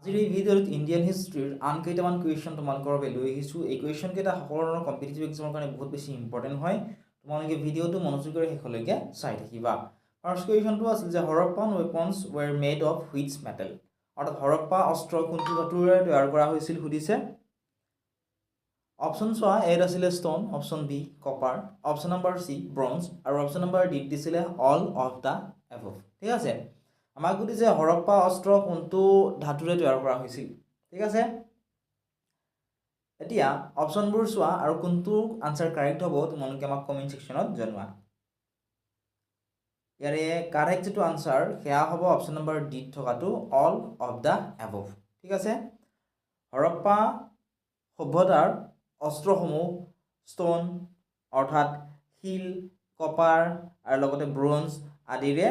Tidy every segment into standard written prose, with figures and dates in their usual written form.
আজিৰ এই ভিডিঅ'ত ইণ্ডিয়ান হিষ্ট্ৰীৰ আন কেইটামান কুৱেশ্যন তোমালোকৰ বাবে লৈ আহিছোঁ। এই কুৱেশ্যন কেইটা সকলো ধৰণৰ কম্পিটিটিভ এক্সামৰ কাৰণে বহুত বেছি ইম্পৰ্টেণ্ট হয়। তোমালোকে ভিডিঅ'টো মনোযোগেৰে শেষলৈকে চাই থাকিবা। ফাৰ্ষ্ট কুৱেশ্যনটো আছিল যে Harappan weapons were made of which metal, অৰ্থাৎ হৰপ্পা অস্ত্ৰ কোনটো ধাতুৰে তৈয়াৰ কৰা হৈছিল সুধিছে। অপশ্যন চোৱা, এত আছিলে stone, option B copper, option number C bronze আৰু অপশ্যন নম্বৰ ডিত দিছিলে অল অফ দ্য এভভ। ঠিক আছে, আমাক সুধিছে হৰপ্পা অস্ত্ৰ কোনটো ধাতুৰে তৈয়াৰ কৰা হৈছিল। ঠিক আছে, এতিয়া অপশ্যনবোৰ চোৱা আৰু কোনটো আনচাৰ কাৰেক্ট হ'ব তোমালোকে আমাক কমেণ্ট ছেকশ্যনত জনোৱা। ইয়াৰে কাৰেক্ট যিটো আনচাৰ সেয়া হ'ব অপশ্যন নম্বৰ ডিত থকাটো অল অফ দ্য এভভ। ঠিক আছে, হৰপ্পা সভ্যতাৰ অস্ত্ৰসমূহ ষ্ট'ন অৰ্থাৎ শিল, কপাৰ আৰু লগতে ব্ৰঞ্জ আদিৰে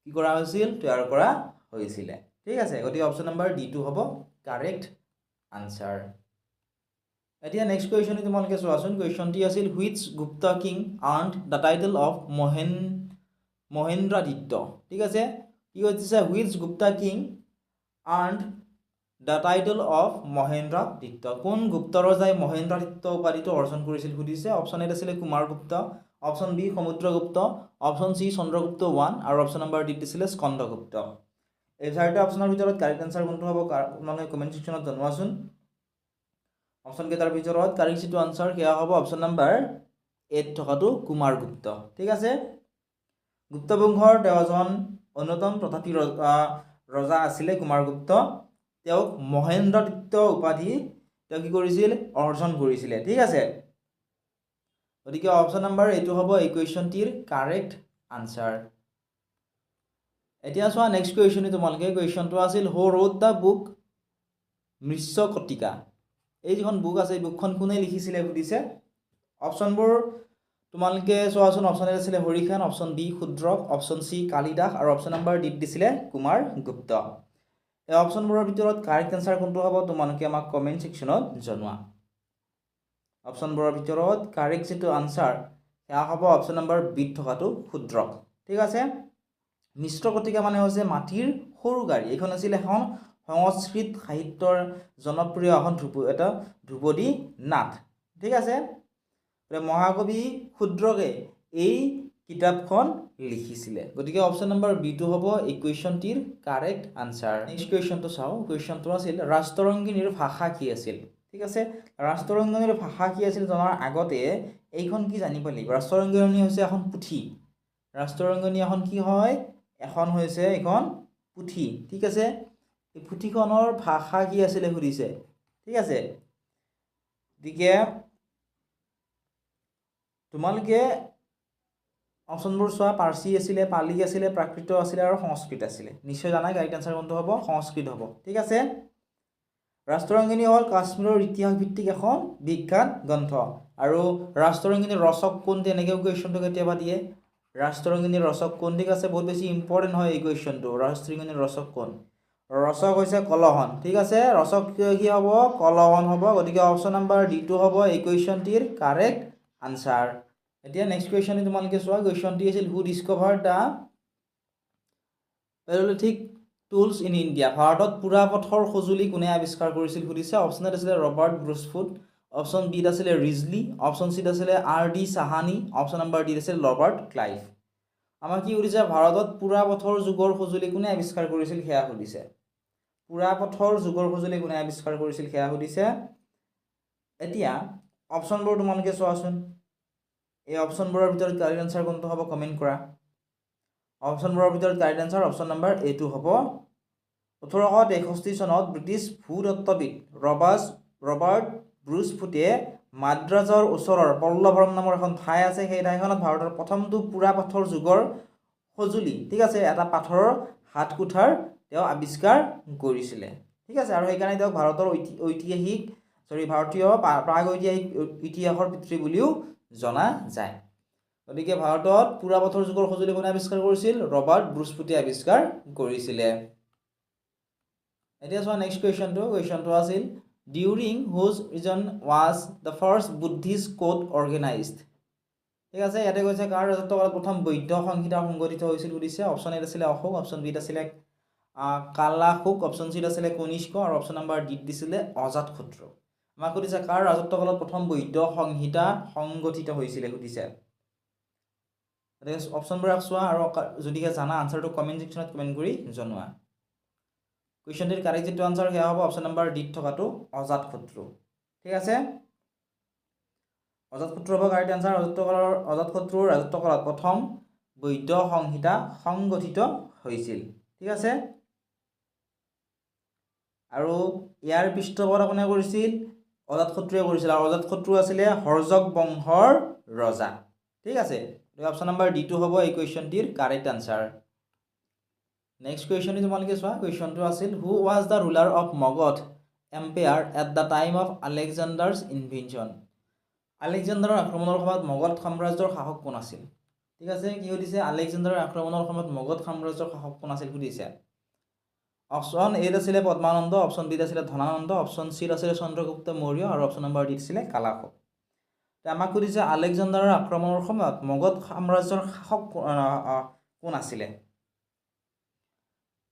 কি কৰা হৈছিল, তৈয়াৰ কৰা হৈছিলে। ঠিক আছে, গতিকে অপশ্যন নম্বৰ ডিটো হ'ব কাৰেক্ট আনচাৰ। এতিয়া নেক্সট কুৱেশ্যনটো তোমালোকে চোৱাচোন। কুৱেশ্যনটি আছিল which Gupta king earned the title of Mahendraditya. ঠিক আছে, কি কৈছে, which Gupta king earned the title of Mahendraditya, কোন গুপ্ত ৰজাই মহেন্দ্ৰাদিত্য উপাধিটো অৰ্জন কৰিছিল সুধিছে। অপশ্যন এত আছিলে Kumaragupta, option B Samudragupta, option C Chandragupta 1 আৰু অপশ্যন নম্বৰ ডিত দিছিলে স্কন্দগুপ্ত। এই চাৰিটা অপশ্যনৰ ভিতৰত কাৰেক্ট আনচাৰ কোনটো হ'ব মানে কমেণ্ট ছেকশ্যনত জনোৱাচোন। অপশ্যন কেইটাৰ ভিতৰত কাৰেক্ট যিটো আনচাৰ সেয়া হ'ব অপশ্যন নম্বৰ এত থকাটো কুমাৰগুপ্ত। ঠিক আছে, গুপ্ত বংশৰ তেওঁ এজন অন্যতম তথাপি ৰজা আছিলে কুমাৰগুপ্ত। তেওঁক মহেন্দ্ৰাদিত্য উপাধি তেওঁ কি কৰিছিল, অৰ্জন কৰিছিলে। ঠিক আছে, গতিকে অপশ্যন নম্বৰ এইটো হ'ব এই কুৱেশ্যনটিৰ কাৰেক্ট আনচাৰ। এতিয়া চোৱা নেক্সট কুৱেশ্যনটো তোমালোকে। কুৱেশ্যনটো আছিল হু ৰোট দ্য বুক মৃচ্ছকটিকা। এই যিখন বুক আছে এই বুকখন কোনে লিখিছিলে সুধিছে। অপশ্যনবোৰ তোমালোকে চোৱাচোন। অপশ্যন এ আছিলে হৰিখান, option B Shudraka, option C Kalidas আৰু অপশ্যন নম্বৰ ডিত দিছিলে কুমাৰগুপ্ত। এই অপশ্যনবোৰৰ ভিতৰত কাৰেক্ট আনচাৰ কোনটো হ'ব তোমালোকে আমাক কমেণ্ট ছেকশ্যনত জনোৱা। অপশ্যনবোৰৰ ভিতৰত কাৰেক্ট যিটো আনচাৰ সেয়া হ'ব অপশ্যন নম্বৰ বিত থকাটো শূদ্ৰক। ঠিক আছে, মৃচ্ছকটিকা মানে হৈছে মাটিৰ সৰু গাড়ী। এইখন আছিল এখন সংস্কৃত সাহিত্যৰ জনপ্ৰিয় এখন ধ্ৰুপদী নাট। ঠিক আছে, মহাকবি শূদ্ৰকে এই কিতাপখন লিখিছিলে। গতিকে অপশ্যন নম্বৰ বিটো হ'ব এই কুৱেশ্যনটিৰ কাৰেক্ট আনচাৰ। নেক্সট কুৱেশ্যনটো চাওঁ। কুৱেশ্যনটো আছিল ৰাষ্ট্ৰৰংগিনীৰ ভাষা কি আছিল। ঠিক আছে, ৰাষ্ট্ৰৰংগিনীৰ ভাষা কি আছিল জনাৰ আগতে এইখন কি জানিব লাগিব। ৰাষ্ট্ৰৰংগিনী হৈছে এখন পুথি। ৰাষ্ট্ৰৰংগিনী এখন কি হয়, এখন হৈছে এখন পুথি। ঠিক আছে, এই পুথিখনৰ ভাষা কি আছিলে সুধিছে। ঠিক আছে, গতিকে তোমালোকে অপশ্যনবোৰ চোৱা। পাৰ্চী আছিলে, পালি আছিলে, প্ৰাকৃত আছিলে আৰু সংস্কৃত আছিলে। নিশ্চয় জানাই কাৰেক্ট আনচাৰ কোনটো হ'ব, সংস্কৃত হ'ব। ঠিক আছে, ৰাষ্ট্ৰৰংগিনী হ'ল কাশ্মীৰৰ ইতিহাস ভিত্তিক এখন বিখ্যাত গ্ৰন্থ। আৰু ৰাষ্ট্ৰৰংগিনীৰ ৰচক কোন, তেনেকৈও কুৱেশ্যনটো কেতিয়াবা দিয়ে। ৰাষ্ট্ৰৰংগিনীৰ ৰচক কোন। ঠিক আছে, বহুত বেছি ইম্পৰ্টেণ্ট হয় এই কুৱেশ্যনটো। ৰাষ্ট্ৰৰংগিনীৰ ৰচক কোন, ৰচক হৈছে কলহন। ঠিক আছে, ৰচক কি হ'ব, কলহন হ'ব। গতিকে অপশ্যন নম্বৰ ডিটো হ'ব এই কুৱেশ্যনটিৰ কাৰেক্ট আনচাৰ। এতিয়া নেক্সট কুৱেশ্যনটো তোমালোকে চোৱা। কুৱেশ্যনটি আছিল who discover the palaeolithic tools in India. ভাৰতত পুৰাপথৰ সঁজুলি কোনে আৱিষ্কাৰ কৰিছিল সুধিছে। অপশ্যন এত আছিলে ৰবাৰ্ট ব্ৰুচফুট, অপশ্যন বিত আছিলে ৰিজলি, অপশ্যন চিত আছিলে R.D. সাহানী, অপশ্যন নম্বৰ ডিত আছিলে ৰবাৰ্ট ক্লাইভ। আমাক কি সুধিছে, ভাৰতত পুৰাপথৰ যুগৰ সঁজুলি কোনে আৱিষ্কাৰ কৰিছিল সেয়া সুধিছে। পুৰাপথৰ যুগৰ সঁজুলি কোনে আৱিষ্কাৰ কৰিছিল সেয়া সুধিছে। এতিয়া অপশ্যনবোৰ তোমালোকে চোৱাচোন। এই অপশ্যনবোৰৰ ভিতৰত কাৰেক্ট আনচাৰ কোনটো হ'ব কমেণ্ট কৰা। অপশ্যনবোৰৰ ভিতৰত কাৰেক্ট আনচাৰ অপশ্যন নম্বৰ এইটো হ'ব। 1863 চনত ব্ৰিটিছ ভূতত্ত্ববিদ ৰবাৰ্ট ব্ৰুচফুটে মাদ্ৰাজৰ ওচৰৰ পল্লভৰম নামৰ এখন ঠাই আছে, সেই ঠাইখনত ভাৰতৰ প্ৰথমটো পুৰাপথৰ যুগৰ সঁজুলি, ঠিক আছে, এটা পাথৰৰ হাত কুঠাৰ তেওঁ আৱিষ্কাৰ কৰিছিলে। ঠিক আছে, আৰু সেইকাৰণে তেওঁক ভাৰতীয় প্ৰাগ ঐতিহাসিক ইতিহাসৰ পিতৃ বুলিও জনা যায়। গতিকে ভাৰতত পুৰাপথৰ যুগৰ সঁজুলি কোনে আৱিষ্কাৰ কৰিছিল, ৰবাৰ্ট ব্ৰুচফুটে আৱিষ্কাৰ কৰিছিলে। এতিয়া চোৱা নেক্সট কুৱেশ্যনটো। কুৱেশ্যনটো আছিল during whose region was the first Buddhist code organized. ঠিক আছে, ইয়াতে কৈছে কাৰ ৰাজত্বকালত প্ৰথম বৌদ্ধ সংহিতা সংগঠিত হৈছিল সুধিছে। অপশ্যন এত আছিলে অশোক, অপশ্যন বিত আছিলে কালাশোক, অপশ্যন চিত আছিলে কনিষ্ক আৰু অপশ্যন নম্বৰ ডিত দিছিলে অজাতশত্ৰু। আমাক সুধিছে কাৰ ৰাজত্বকালত প্ৰথম বৈদ্য সংহিতা সংগঠিত হৈছিলে সুধিছে। গতিকে অপশ্যনবোৰ চোৱা আৰু যদিহে জানা আনচাৰটো কমেণ্ট ছেকশ্যনত কমেণ্ট কৰি জনোৱা। কুৱেশ্যনটিৰ কাৰেক্ট যিটো আনচাৰ সেয়া হ'ব অপশ্যন নম্বৰ ডিত থকাটো অজাতশত্ৰু। ঠিক আছে, অজাতশত্ৰু হ'ব কাৰেক্ট আনচাৰ। অজাতশত্ৰুৰ ৰাজত্বকালত প্ৰথম বৈদ্য সংহিতা সংগঠিত হৈছিল। ঠিক আছে, আৰু ইয়াৰ পৃষ্ঠপোষকতা কোনে কৰিছিল? অজাতশত্ৰুৱে কৰিছিল, আৰু অজাতশত্ৰু আছিলে হৰ্যক বংশৰ ৰজা। ঠিক আছে, অপশ্যন নম্বৰ ডিটো হ'ব এই কুৱেশ্যনটিৰ কাৰেক্ট আনচাৰ। নেক্সট কুৱেশ্যনটো তোমালোকে চোৱা। কুৱেশ্যনটো আছিল who was the ruler of Magadha empire at the time of Alexander's invention. আলেকজেণ্ডাৰৰ আক্ৰমণৰ সময়ত মগধ সাম্ৰাজ্যৰ শাসক কোন আছিল? ঠিক আছে, কি সুধিছে? আলেকজেণ্ডাৰৰ আক্ৰমণৰ সময়ত মগধ সাম্ৰাজ্যৰ শাসক কোন আছিল সুধিছে। অপশ্যন এত আছিলে পদ্মানন্দ, অপশ্যন বিত আছিলে ধনানন্দ, অপশ্যন চিত আছিলে চন্দ্ৰগুপ্ত মৌৰ্য আৰু অপশ্যন নম্বৰ ডিত আছিলে কালাশোক। আমাক সুধিছে আলেকজেণ্ডাৰৰ আক্ৰমণৰ সময়ত মগধ সাম্ৰাজ্যৰ শাসক কোন আছিলে?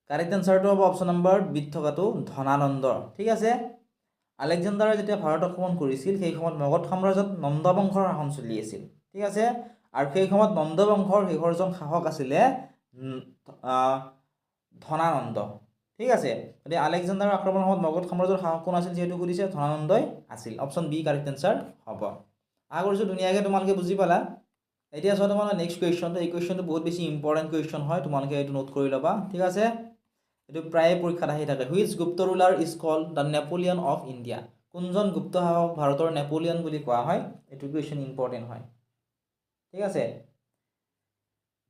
কাৰেক্ট এনচাৰটো হ'ব অপশ্যন নম্বৰ বিত থকাটো ধনানন্দ। ঠিক আছে, আলেকজেণ্ডাৰে যেতিয়া ভাৰত আক্ৰমণ কৰিছিল সেই সময়ত মগধ সাম্ৰাজ্যত নন্দ বংশৰ শাসন চলি আছিল। ঠিক আছে, আৰু সেই সময়ত নন্দ বংশৰ শেষৰজন শাসক আছিলে ধনানন্দ। ঠিক আছে, গতিকে আলেকজেণ্ডাৰৰ আক্ৰমণৰ সময়ত মগধ সাম্ৰাজ্যৰ শাসক কোন আছিল যিহেতু সুধিছে, ধনানন্দই আছিল। অপশ্যন বি কাৰেক্ট এনচাৰ হ'ব। আশা কৰিছোঁ ধুনীয়াকৈ তোমালোকে বুজি পালা। এতিয়া চোৱা তোমালোকে নেক্সট কুৱেশ্যনটো। এই কুৱেশ্যনটো বহুত বেছি ইম্পৰ্টেণ্ট কুৱেশ্যন হয়, তোমালোকে এইটো নোট কৰি ল'বা। ঠিক আছে, এইটো প্ৰায়ে পৰীক্ষাত আহি থাকে। Which Gupta ruler is called the Napoleon of India. কোনজন গুপ্ত শাসক ভাৰতৰ নেপোলিয়ন বুলি কোৱা হয়? এইটো কুৱেশ্যন ইম্পৰ্টেণ্ট হয়। ঠিক আছে,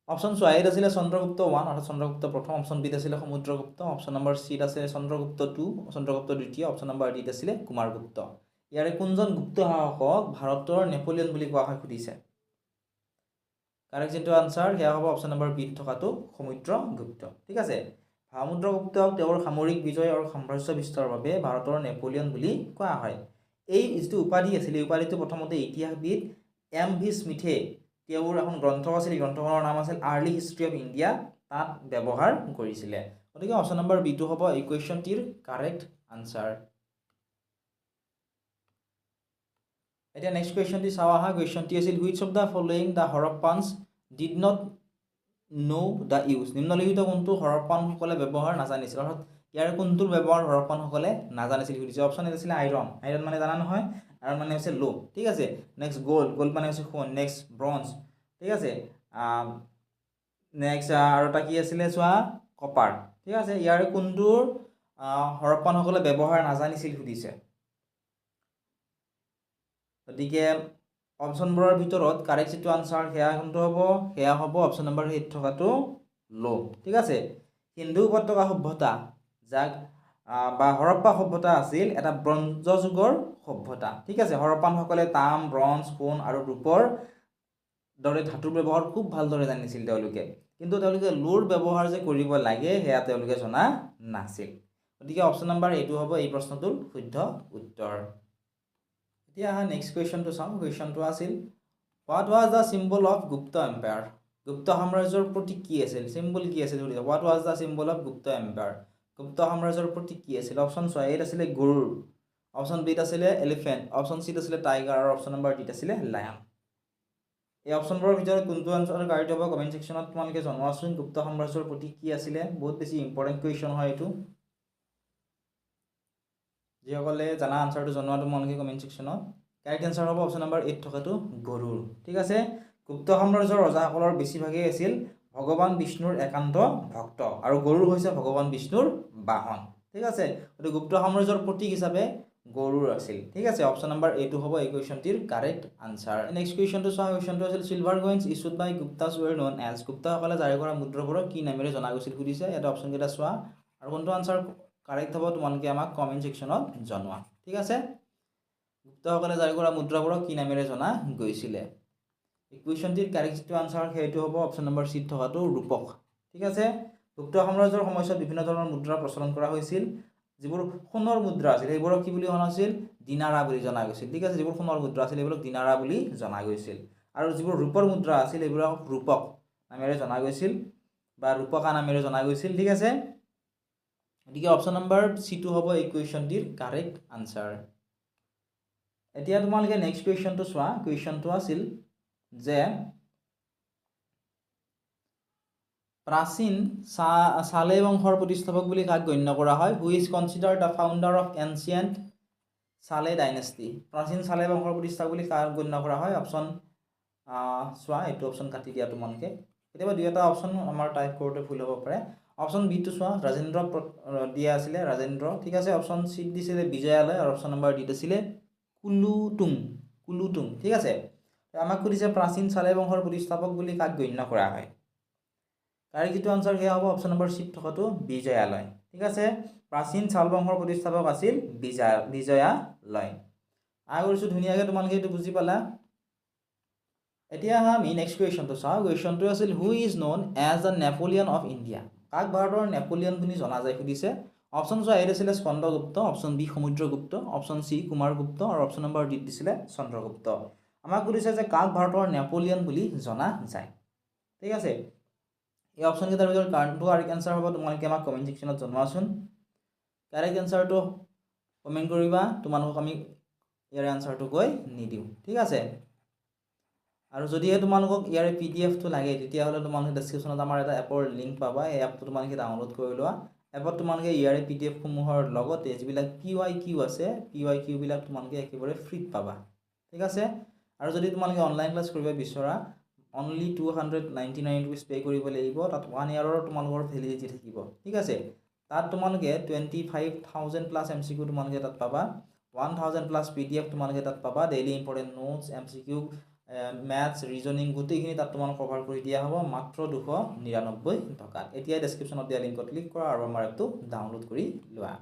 অপশ্যন চোৱা। এত আছিলে চন্দ্ৰগুপ্ত 1 অৰ্থাৎ চন্দ্ৰগুপ্ত প্ৰথম, অপশ্যন বিত আছিলে সমুদ্ৰগুপ্ত, অপশ্যন নম্বৰ চিত আছিলে চন্দ্ৰগুপ্ত 2, চন্দ্ৰগুপ্ত দ্বিতীয়, অপশ্যন নম্বৰ ডিত আছিলে কুমাৰগুপ্ত। ইয়াৰে কোনজন গুপ্ত শাসকক ভাৰতৰ নেপোলিয়ন বুলি কোৱা হয় সুধিছে। কাৰেক্ট যিটো আনচাৰ সেয়া হ'ব অপশ্যন নম্বৰ বিত থকাটো সমুদ্ৰগুপ্ত। ঠিক আছে, সমুদ্ৰগুপ্তক তেওঁৰ সামৰিক বিজয় আৰু সাম্ৰাজ্য বিস্তাৰৰ বাবে ভাৰতৰ নেপোলিয়ন বুলি কোৱা হয়। এই যিটো উপাধি আছিলে, এই উপাধিটো প্ৰথমতে ইতিহাসবিদ M.V. স্মিথে তেওঁৰ এখন গ্ৰন্থ আছিল, গ্ৰন্থখনৰ নাম আছিল আৰ্লি হিষ্ট্ৰী অফ ইণ্ডিয়া, তাত ব্যৱহাৰ কৰিছিলে। গতিকে অপশ্যন নম্বৰ বিটো হ'ব এই কুৱেশ্যনটিৰ কাৰেক্ট আনচাৰ। এতিয়া নেক্সট কুৱেশ্যনটি চাওঁ আহা। কুৱেশ্যনটি আছিল which of the following the Harappans did not know' the use. নিম্নলিখিত কোনটো হৰপ্পানসকলে ব্যৱহাৰ নাজানিছিল, অৰ্থাৎ ইয়াৰ কোনটোৰ ব্যৱহাৰ হৰপ্পানসকলে নাজানিছিল সুধিছে। অপশ্যন এ আছিলে আইৰণ। আইৰণ মানে জানা নহয়, আইৰণ মানে হৈছে লো। ঠিক আছে, নেক্সট গ'ল্ড। গ'ল্ড মানে হৈছে সোণ। Next bronze. ঠিক আছে, নেক্সট আৰু এটা কি আছিলে চোৱা, কপাৰ। ঠিক আছে, ইয়াৰ কোনটোৰ হৰপ্পানসকলে ব্যৱহাৰ নাজানিছিল সুধিছে। গতিকে অপশ্যনবোৰৰ ভিতৰত কাৰেক্ট যিটো আনচাৰ সেয়া কোনটো হ'ব? সেয়া হ'ব অপশ্যন নম্বৰ এত থকাটো লো। ঠিক আছে, সিন্ধু উপত্যকা সভ্যতা যাক বা হৰপ্পা সভ্যতা আছিল এটা ব্ৰঞ্জ যুগৰ সভ্যতা। ঠিক আছে, হৰপ্পানসকলে তাম, ব্ৰঞ্জ, সোণ আৰু ৰূপৰ দৰে ধাতুৰ ব্যৱহাৰ খুব ভালদৰে জানিছিল তেওঁলোকে, কিন্তু তেওঁলোকে লোৰ ব্যৱহাৰ যে কৰিব লাগে সেয়া তেওঁলোকে জনা নাছিল। গতিকে অপশ্যন নম্বৰ এইটো হ'ব এই প্ৰশ্নটোৰ শুদ্ধ উত্তৰ। এতিয়া নেক্সট কুৱেশ্যনটো চাওঁ। কুৱেশ্যনটো আছিল what was the symbol of Gupta empire. Gupta সাম্ৰাজ্যৰ প্ৰতীক কি আছিল? চিম্বল কি আছিল সুধিছে। What was the symbol of Gupta empire. Gupta সাম্ৰাজ্যৰ প্ৰতীক কি আছিল? অপশ্যন চোৱা। এত আছিলে গৰুৰ, অপশ্যন বিত আছিলে এলিফেণ্ট, অপশ্যন চিত আছিলে টাইগাৰ আৰু অপশ্যন নম্বৰ ডিত আছিলে লায়ন। এই অপশ্যনবোৰৰ ভিতৰত কোনটো আনচাৰ কাৰেক্ট হ'ব কমেণ্ট ছেকশ্যনত তোমালোকে জনোৱাচোন। গুপ্ত সাম্ৰাজ্যৰ প্ৰতীক কি আছিলে? বহুত বেছি ইম্পৰ্টেণ্ট কুৱেশ্যন হয় এইটো। যিসকলে জানা আনচাৰটো জনোৱা তোমালোকে কমেণ্ট ছেকশ্যনত। কাৰেক্ট এনচাৰ হ'ব অপশ্যন নম্বৰ এত থকাটো গৰুৰ। ঠিক আছে, গুপ্ত সাম্ৰাজ্যৰ ৰজাসকলৰ বেছিভাগেই আছিল ভগৱান বিষ্ণুৰ একান্ত ভক্ত, আৰু গৰুৰ হৈছে ভগৱান বিষ্ণুৰ বাহন। ঠিক আছে, গতিকে গুপ্ত সাম্ৰাজ্যৰ প্ৰতীক হিচাপে গৰুৰ আছিল। ঠিক আছে, অপশ্যন নম্বৰ এইটো হ'ব এই কুৱেশ্যনটিৰ কাৰেক্ট আনচাৰ। নেক্সট কুৱেশ্যনটো চোৱা। কুৱেশ্যনটো আছিল চিলভাৰ কইনছ ইছুড বাই গুপ্তাছ ৱেৰ ন'ন এজ। গুপ্তাসকলে জাৰি কৰা মুদ্ৰাবোৰক কি নামেৰে জনা গৈছিল সুধিছে। ইয়াতে অপশ্যন কেইটা চোৱা আৰু কোনটো আনচাৰ কাৰেক্ট হ'ব তোমালোকে আমাক কমেণ্ট ছেকশ্যনত জনোৱা। ঠিক আছে, গুপ্তসকলে জাৰি কৰা মুদ্ৰাবোৰক কি নামেৰে জনা গৈছিলে? এই কুৱেশ্যনটিৰ কাৰেক্ট যিটো আনচাৰ সেইটো হ'ব অপশ্যন নম্বৰ চিত থকাটো ৰূপক। ঠিক আছে, গুপ্ত সাম্ৰাজ্যৰ সময়ছোৱাত বিভিন্ন ধৰণৰ মুদ্ৰা প্ৰচলন কৰা হৈছিল। যিবোৰ সোণৰ মুদ্ৰা আছিল সেইবোৰক কি বুলি জনা হৈছিল? দিনাৰা বুলি জনা গৈছিল। ঠিক আছে, যিবোৰ সোণৰ মুদ্ৰা আছিল সেইবোৰক দিনাৰা বুলি জনা গৈছিল, আৰু যিবোৰ ৰূপৰ মুদ্ৰা আছিল সেইবোৰক ৰূপক নামেৰে জনা গৈছিল বা ৰূপকা নামেৰে জনা গৈছিল। ঠিক আছে, গতিকে অপশ্যন নম্বৰ C2 হ'ব এই কুৱেশ্যনটিৰ কাৰেক্ট আনচাৰ এতিয়া তোমালোকে নেক্সট কুৱেশ্যনটো চোৱা কুৱেশ্যনটো আছিল যে প্ৰাচীন সালে বংশৰ প্ৰতিষ্ঠাপক বুলি কাক গণ্য কৰা হয় who is considered the founder of ancient সালে ডাইনেষ্টি প্ৰাচীন সালে বংশৰ প্ৰতিষ্ঠাপক বুলি কাক গণ্য কৰা হয় অপশ্যন চোৱা এইটো অপশ্যন কাটি দিয়া তোমালোকে কেতিয়াবা দুই এটা অপশ্যন আমাৰ টাইপ কৰোঁতে ভুল হ'ব পাৰে অপশ্যন বিটো চোৱা ৰাজেন্দ্ৰ দিয়া আছিলে ৰাজেন্দ্ৰ ঠিক আছে অপশ্যন চি দিছিলে বিজয়ালয় আৰু অপশ্যন নম্বৰ ডিত আছিলে কুলুতুং ঠিক আছে আমাক সুধিছে প্ৰাচীন সালে বংশৰ প্ৰতিষ্ঠাপক বুলি কাক গণ্য কৰা হয় কাৰেক্ট যিটো আনচাৰ সেয়া হ'ব অপশ্যন নম্বৰ চিত থকাটো বিজয়ালয় ঠিক আছে প্ৰাচীন সাল বংশৰ প্ৰতিষ্ঠাপক আছিল বিজয়ালয় আশা কৰিছোঁ ধুনীয়াকৈ তোমালোকে এইটো বুজি পালা এতিয়া আমি নেক্সট কুৱেশ্যনটো চাওঁ কুৱেশ্যনটো আছিল who is known as the Napoleon of India কাক ভাৰতৰ নেপোলিয়ন বুলি জনা যায় সুধিছে অপশ্যন চোৱা এত আছিলে Skandagupta option B Samudragupta option C Kumaragupta আৰু অপশ্যন নম্বৰ ডিত দিছিলে চন্দ্ৰগুপ্ত আমাক সুধিছে যে কাক ভাৰতৰ নেপোলিয়ন বুলি জনা যায় ঠিক আছে এই অপশ্যন কেইটাৰ ভিতৰত কাৰণটো কাৰেক্ট এনচাৰ হ'ব তোমালোকে আমাক কমেণ্ট ছেকশ্যনত জনোৱাচোন কাৰেক্ট এনচাৰটো কমেণ্ট কৰিবা তোমালোকক আমি ইয়াৰ এনচাৰটো গৈ নিদিওঁ ঠিক আছে আৰু যদিহে তোমালোকক ইয়াৰ পিডিএফটো লাগে তেতিয়াহ'লে তোমালোকে ডেছক্ৰিপশ্যনত আমাৰ এটা এপৰ লিংক পাবা এই এপটো তোমালোকে ডাউনলোড কৰি লোৱা এপত তোমালোকে ইয়াৰ পিডিএফসমূহৰ লগতে যিবিলাক PYQ আছে PYQ বিলাক তোমালোকে একেবাৰে ফ্ৰীত পাবা ঠিক আছে আৰু যদি তোমালোকে অনলাইন ক্লাছ কৰিব বিচৰা অনলি 299 rupees পে কৰিব লাগিব তাত 1 ইয়াৰৰ তোমালোকৰ ভ্যালিডিটি থাকিব ঠিক আছে তাত তোমালোকে 25,000 প্লাস MCQ তোমালোকে তাত পাবা 1000 প্লাস PDF তোমালোকে তাত পাবা daily important notes MCQ maths reasoning গোটেইখিনি তাত তোমালোক কভাৰ কৰি দিয়া হ'ব মাত্ৰ 299 টকা এতিয়া ডেছক্ৰিপশ্যনত দিয়া লিংকত ক্লিক কৰা আৰু আমাৰ এপটো ডাউনলোড কৰি লোৱা